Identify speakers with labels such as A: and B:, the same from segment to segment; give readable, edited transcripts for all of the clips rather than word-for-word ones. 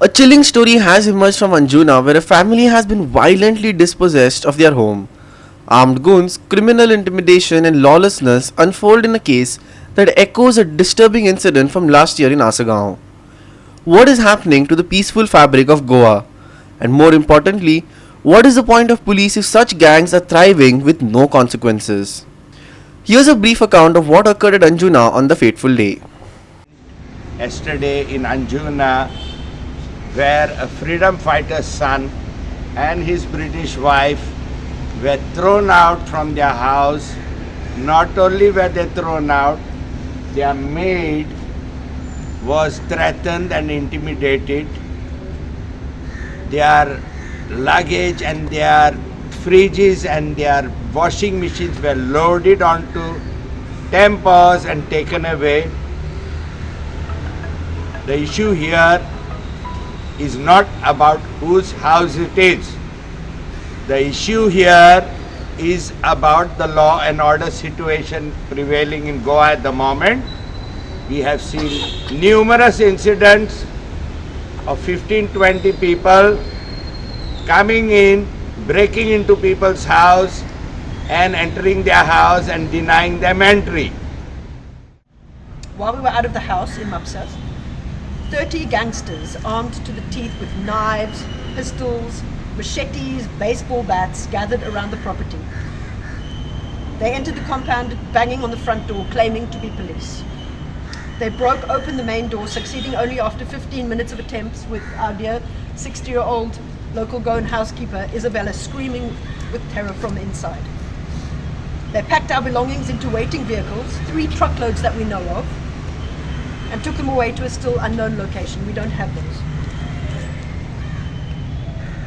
A: A chilling story has emerged from Anjuna where a family has been violently dispossessed of their home. Armed goons, criminal intimidation, and lawlessness unfold in a case that echoes a disturbing incident from last year in Asagaon. What is happening to the peaceful fabric of Goa? And more importantly, what is the point of police if such gangs are thriving with no consequences? Here's a brief account of what occurred at Anjuna on the fateful day.
B: Yesterday in Anjuna, where a freedom fighter's son and his British wife were thrown out from their house. Not only were they thrown out, their maid was threatened and intimidated. Their luggage and their fridges and their washing machines were loaded onto tempers and taken away. The issue here is not about whose house it is. The issue here is about the law and order situation prevailing in Goa at the moment. We have seen numerous incidents of 15-20 people coming in, breaking into people's house and entering their house and denying them entry.
C: While we were out of the house in Mapsas, 30 gangsters armed to the teeth with knives, pistols, machetes, baseball bats gathered around the property. They entered the compound banging on the front door, claiming to be police. They broke open the main door, succeeding only after 15 minutes of attempts, with our dear 60-year-old local Goan housekeeper Isabella screaming with terror from the inside. They packed our belongings into waiting vehicles, 3 truckloads that we know of, and took them away to a still unknown location. We don't have those.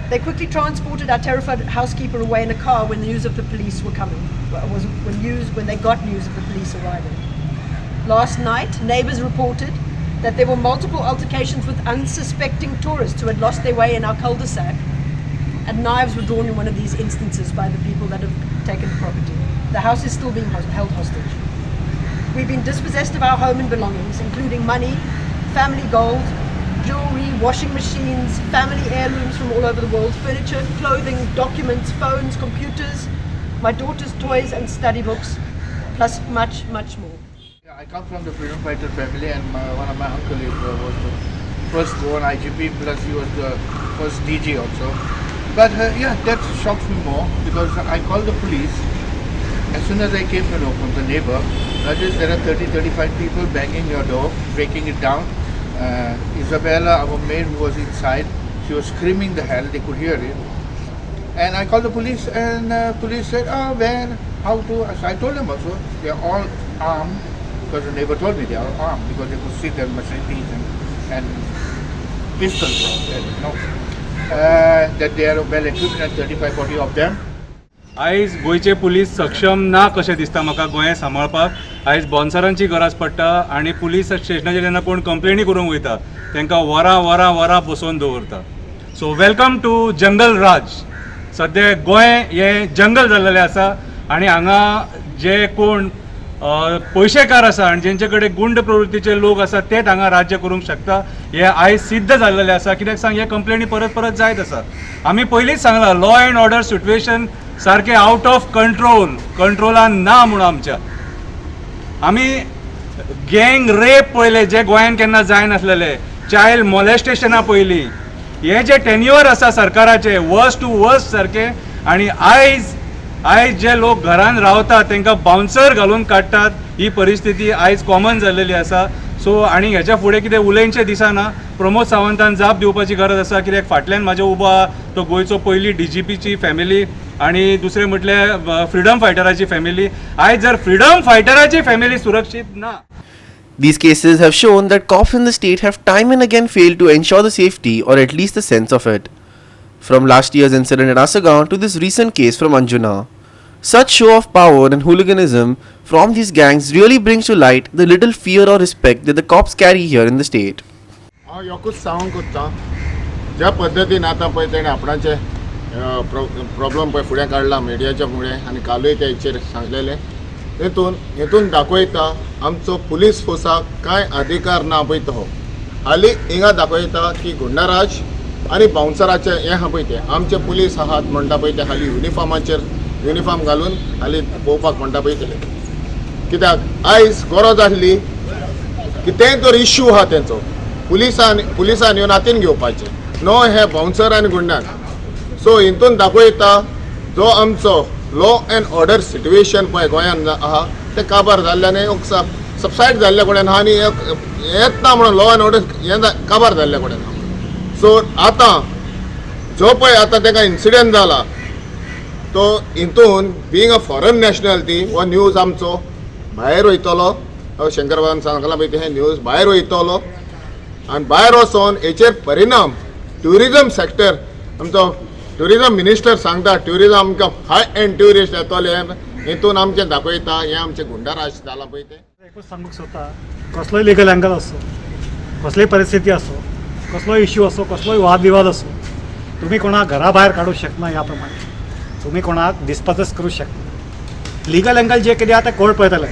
C: They quickly transported our terrified housekeeper away in a car when news of the police were coming. When they got news of the police arriving. Last night, neighbors reported that there were multiple altercations with unsuspecting tourists who had lost their way in our cul-de-sac, and knives were drawn in one of these instances by the people that have taken the property. The house is still being held hostage. We've been dispossessed of our home and belongings, including money, family gold, jewelry, washing machines, family heirlooms from all over the world, furniture, clothing, documents, phones, computers, my daughter's toys and study books, plus much, much more.
D: Yeah, I come from the freedom fighter family, and one of my uncles was the first Goan IGP, plus he was the first DG also. But yeah, that shocks me more because I called the police. As soon as I came to know from the neighbor, Rajesh, there are 30-35 people banging your door, breaking it down. Isabella, our maid who was inside, she was screaming the hell, they could hear it. And I called the police, and police said, oh, where, how to? So I told them also, they are all armed, because the neighbor told me they are armed, because they could see their machetes and pistols out there, you know. That they are well equipped, and 35-40 of them.
E: आयज गोयचे police सक्षम ना कशें दिसता म्हाका गोंय सांबाळपाक. आयज बॉन्सरांची गरज पडटा आनी पुलीस स्टेशनाचेर जेन्ना कोण कंप्लेनी करूंक वयता तांकां वरां बसोवन दवरता. सो वेलकम टू जंगल राज. सद्या गोंय हें जंगल जाल्लेलें आसा आनी हांगा जे कोण पयशेकार आसा आनी जेंचे कडेन गुंड प्रवृत्तीचे लोक आसा तेच हांगा राज्य करूंक शकता. हें आयज सिद्ध जाल्लेलें आसा. कित्याक सांग, हे कंप्लेनी परत जायत आसा. आमी पयलींच सांगलां लॉ एंड ऑर्डर सिट्युएशन सारखे आउट ऑफ कंट्रोलान ना म्हणून आमच्या. आमी गँग रेप पळयले जे गोंयान केन्ना जाय नासलेले, चायल्ड मॉलेस्टेशना पयलीं. हे जे टेन्युअर आसा सरकाराचे वर्स्ट टू वर्स्ट सारखे. आनी आयज जे लोक घरान रावतात तांकां बाउन्सर घालून काडटात. ही परिस्थिती आयज कॉमन जाल्लेली आसा. सो आनी हेच्या फुडें कितें उलयनचें दिसना. प्रमोद सावंतान जाप दिवपाची गरज आसा. कित्याक फाटल्यान म्हाजे उबो आहा तो गोंयचो पयली DGPची फॅमिली आनी दुसरें म्हटल्यार फ्रीडम फायटराची फॅमिली. आयज जर फ्रीडम फायटराची फॅमिली सुरक्षीत ना.
A: These cases have shown that cops in the state have time and again failed to ensure the safety or at least the sense of it. From last year's incident at Asagaon to this recent case from Anjuna, such show of power and hooliganism from these gangs really brings to light the little fear or respect that the cops carry here in the state.
F: हांव एकूच सांगूंक सोदतां, ज्या पद्दतीन आतां पळय तेणें आपणाचे problem पळय फुडें काडला मिडियाच्या फुडें आनी कालूय त्या हेचेर सांगलेलें, हेतून दाखयता आमचो पुलीस फोर्साक कांय अधिकार ना पळय तो. हालीं हिंगा दाखयता की गुंडाराज आनी बाउन्सराचे हें आहा पळय ते आमचे पुलीस आहात म्हणटा पळय ते हालीं युनिफॉर्म घालून हालीं पळोवपाक म्हणटा पळय ते कित्याक आयज गरज आसली की तें तर इश्यू आहा तेंचो पुलिसान येवन हातीन घेवपाचे नो हे बाउन्सर आनी गुंडांक सो हितून दाखयता जो आमचो लॉ एंड ऑर्डर सिट्युएशन पळय गोंयान आहा ते काबार जाल्ल्यान सबसायड जाल्ल्या कडेन आहा आनी येत ना म्हणून लॉ एंड ऑर्डर हें काबार जाल्ल्या कडेन आहा सो आतां जो पळय आतां ताका इन्सिडंट जाला तो हितून बिंग अ फॉरेन नॅशनॅलिटी हो न्यूज आमचो भायर वयतलो शंकर बाबान सांगला पळय हे न्यूज भायर वयतलो आनी भायर वचोन हेचेर परिणाम ट्युरिजम सॅक्टर आमचो ट्युरिजम मिनिस्टर सांगता ट्युरिजम आमकां हाय एंड ट्युरिस्ट येतले हितून आमचें दाखयता हें आमचें गुंडाराज जाला पळय ते
G: एकूच सांगूंक सोदता कसलोय लिगल एंगल असो कसलीय परिस्थिती असो कसलोय इश्यू असो कसलोय वादविवाद असो तुम्ही कोणाक घरा भायर काडूंक शकना ह्या प्रमाणे तुम्ही कोणाक डिस्पोसेस करूंक शकना लिगल एंगल जे कितें आहा तें कोर्ट पळयतले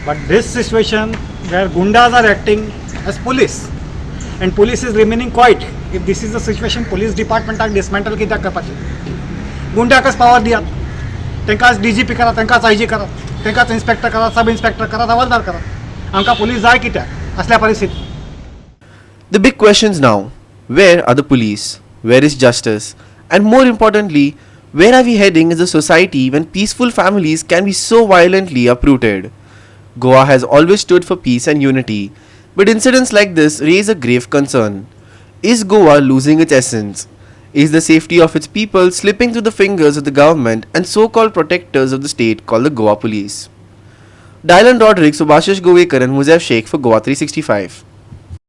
G: but this situation where goondas are acting as police and police is remaining quiet if this is the situation police डिपार्टमेंटाक डिसमेंटल कित्याक करपाचें गुंड्याकच पावर दियात तांकांच DGP करात तांकांच IG करात तांकांच इन्स्पेक्टर करात सब इन्स्पेक्टर करात हवालदार करात आमकां पुलीस जाय कित्याक असल्या परिस्थितीत
A: The big questions now: where are the police? Where is justice? And more importantly, where are we heading as a society when peaceful families can be so violently uprooted? Goa has always stood for peace and unity, but incidents like this raise a grave concern. Is Goa losing its essence? Is the safety of its people slipping through the fingers of the government and so-called protectors of the state called the Goa Police? Dylan Roderick, Subhashish Govekar and Muzaif Sheikh for Goa365.